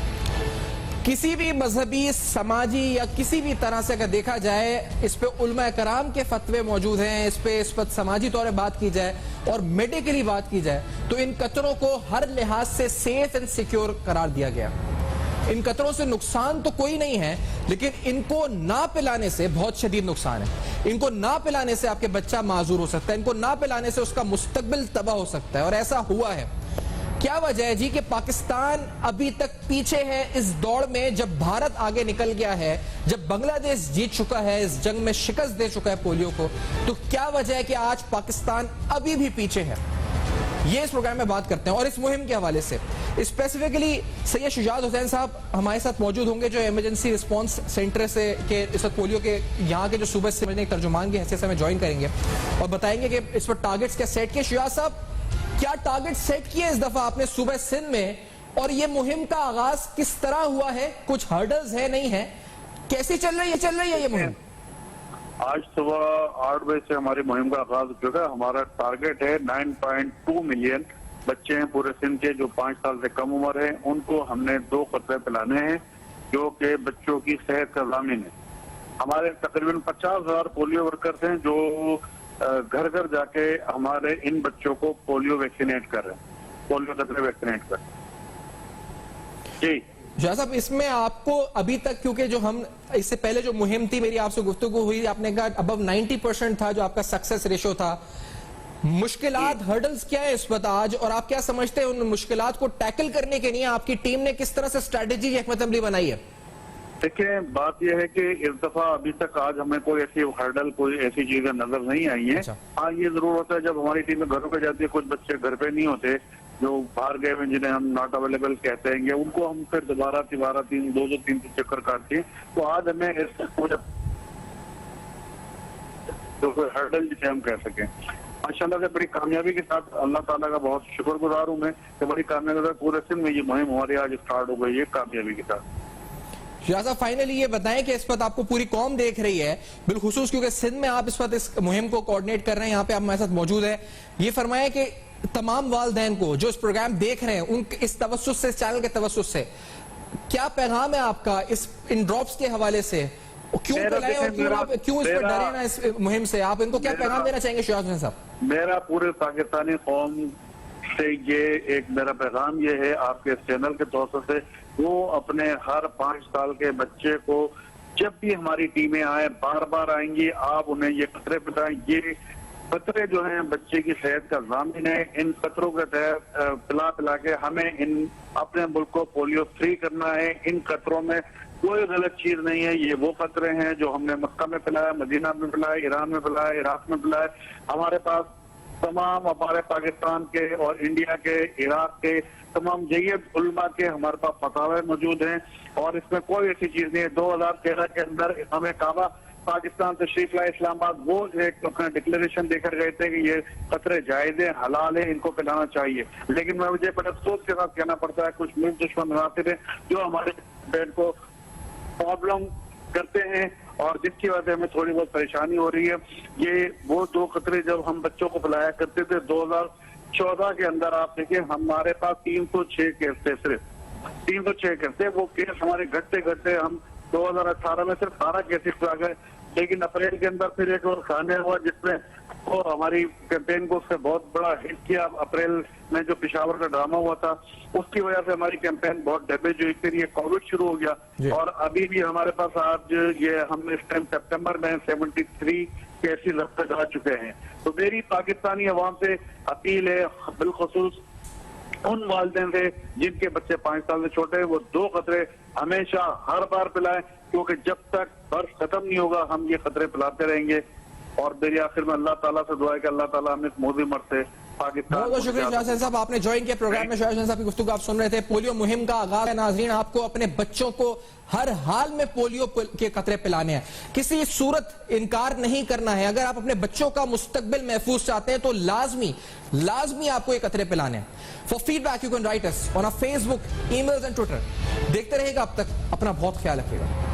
किसी भी मजहबी, समाजी या किसी भी तरह से अगर देखा जाए, इस पे उलमा कराम के फतवे मौजूद हैं, इस पर समाजी तौर पर बात की जाए और मेडिकली बात की जाए तो इन कतरों को हर लिहाज से सेफ एंड सिक्योर करार दिया गया। इन कतरों से नुकसान तो कोई नहीं है, लेकिन इनको ना पिलाने से बहुत शदीद नुकसान है। इनको ना पिलाने से आपके बच्चा माजूर हो सकता है, इनको ना पिलाने से उसका मुस्तकबिल तबाह हो सकता है, और ऐसा हुआ है। क्या वजह है जी कि पाकिस्तान अभी तक पीछे है इस दौड़ में, जब भारत आगे निकल गया है, जब बांग्लादेश जीत चुका है, इस जंग में शिकस्त दे चुका है पोलियो को, तो क्या वजह है कि आज पाकिस्तान अभी भी पीछे है? ये इस प्रोग्राम में बात करते हैं। और इस मुहिम के हवाले से स्पेसिफिकली सैयद शुजात हुसैन साहब हमारे साथ मौजूद होंगे, जो इमरजेंसी रिस्पांस सेंटर से के इस वक्त पोलियो के यहाँ के जो सूबे से तर्जुमान की हैसियत से हमें ज्वाइन करेंगे और बताएंगे कि इस पर टारगेट्स क्या सेट किए। शुजात साहब, क्या टारगेट सेट किए इस दफा आपने सूबे सिंध में, और ये मुहिम का आगाज किस तरह हुआ है? कुछ हर्डल्स है, नहीं है, कैसी चल रही है ये मुहिम? आज सुबह 8 बजे से हमारी मुहिम का आगाज हो चुका है। हमारा टारगेट है 9.2 मिलियन बच्चे हैं पूरे सिंध के जो 5 साल से कम उम्र है, उनको हमने 2 कतरे पिलाने हैं जो कि बच्चों की सेहत का ज़ामिन है। हमारे तकरीबन 50,000 पोलियो वर्कर्स हैं जो घर घर जाके हमारे इन बच्चों को पोलियो वैक्सीनेट कर रहे हैं, पोलियो कतरे वैक्सीनेट कर रहे हैं। जी शाह साहब, इसमें आपको अभी तक, क्योंकि जो हम इससे पहले जो मुहिम थी, मेरी आपसे गुफ्तगू हुई, आपने कहा अबव 90% था जो आपका सक्सेस रेशो था। मुश्किलात, हर्डल्स क्या है इस वक्त आज, और आप क्या समझते हैं उन मुश्किलात को टैकल करने के लिए आपकी टीम ने किस तरह से स्ट्रेटेजी हिकमत अमली बनाई है? देखिए, बात यह है कि इस दफा अभी तक आज हमें कोई ऐसी हर्डल, कोई ऐसी चीजें नजर नहीं आई है। हाँ, ये जरूर होता है जब हमारी टीमें घरों पे जाती है, कुछ बच्चे घर पे नहीं होते जो बाहर गए हैं, जिन्हें हम नॉट अवेलेबल कहते हैं, उनको हम फिर दोबारा 2-3 चक्कर काटते हैं। तो आज हमें तो कोई हर्डल जिसे हम कह सकें, माशाल्लाह से बड़ी कामयाबी के साथ, अल्लाह ताला का बहुत शुक्रगुजार हूँ मैं कि बड़ी कामयाबी के साथ पूरे सिंध में ये मुहिम हमारी आज स्टार्ट हो गई है कामयाबी के साथ। शाह साहब, फाइनली ये बताएं कि इस वक्त आपको पूरी कौम देख रही है, बिलखुसूस क्योंकि सिंध में आप इस वक्त इस मुहिम को कोऑर्डिनेट कर रहे हैं, यहाँ पे आप हमारे साथ मौजूद है। ये फरमाएं कि तमाम वालिदैन को जो इस प्रोग्राम देख रहे हैं, उन इस तवज्जुह से, इस चैनल के तवज्जुह से क्या पैगाम है आपका इन ड्रॉप्स के हवाले से? क्यों पिलाएं और क्यों इस पर डरे ना इस मुहिम से? आप इनको क्या पैगाम देना चाहेंगे शुजात हुसैन साहब? मेरा पूरे पाकिस्तानी कौम से ये एक मेरा पैगाम ये है, आपके चैनल के तौर से, वो अपने हर 5 साल के बच्चे को जब भी हमारी टीमें आए, बार बार आएंगी, आप उन्हें ये कतरे पिलाएं। ये कतरे जो हैं बच्चे की सेहत का ज़ामिन है। इन कतरों के तहत पिला के हमें इन अपने मुल्क को पोलियो फ्री करना है। इन कतरों में कोई गलत चीज नहीं है। ये वो कतरे हैं जो हमने मक्का में पिलाया, मदीना में पिलाया, ईरान में पिलाया, इराक में पिलाया। हमारे पास तमाम हमारे पाकिस्तान के और इंडिया के, इराक के तमाम जय्यद उलमा के हमारे पास फतावे मौजूद हैं, और इसमें कोई ऐसी चीज नहीं है। 2013 के अंदर हमें काबा पाकिस्तान तशरीफ लाए इस्लामाबाद, वो एक अपना डिक्लेरेशन देकर गए थे कि ये कतरे जायज है, हलाल है, इनको पिलाना चाहिए। लेकिन मैं मुझे बड़े अफसोस के साथ कहना पड़ता है, कुछ मुल्क दुश्मन मुनासिब है जो हमारे बेड को प्रॉब्लम करते हैं और जिसकी वजह से हमें थोड़ी बहुत परेशानी हो रही है। ये वो 2 कतरे जब हम बच्चों को पिलाया करते थे 2014 के अंदर, आप देखिए हमारे पास 306 केस थे, सिर्फ 306 केस थे। वो केस हमारे घटते घटते हम 2018 में सिर्फ 12 केसेस आ गए। लेकिन अप्रैल के अंदर फिर एक और खाने हुआ जिसमें वो हमारी कैंपेन को उससे बहुत बड़ा हिट किया। अप्रैल में जो पेशावर का ड्रामा हुआ था उसकी वजह से हमारी कैंपेन बहुत डैमेज हुई, फिर ये कोविड शुरू हो गया और अभी भी हमारे पास आज ये हम इस टाइम सितंबर में 73 केसेस अब तक आ चुके हैं। तो मेरी पाकिस्तानी अवाम से अपील है, बिलखुसूस उन वालिदैन से जिनके बच्चे 5 साल से छोटे हैं, वो 2 खतरे हमेशा हर बार पिलाएं, क्योंकि जब तक बर्फ खत्म नहीं होगा हम ये खतरे पिलाते रहेंगे। और मेरी आखिर में अल्लाह ताला से दुआ है कि अल्लाह ताला हमें इस मोदी मर से पाकिस्तान। बहुत बहुत शुक्रिया शाह हुसैन साहब, आपने ज्वाइन किया प्रोग्राम में। शाह हुसैन साहब की गुफ्तगू आप सुन रहे थे। पोलियो मुहिम का आगाज है नाजरीन, आपको अपने बच्चों को हर हाल में पोलियो के कतरे पिलाने हैं, किसी सूरत इनकार नहीं करना है। अगर आप अपने बच्चों का मुस्तकबिल महफूज चाहते हैं तो लाजमी आपको ये कतरे पिलाने हैं। For feedback you can write us on our Facebook, emails and Twitter. देखते रहेगा, अब तक अपना बहुत ख्याल रखिएगा।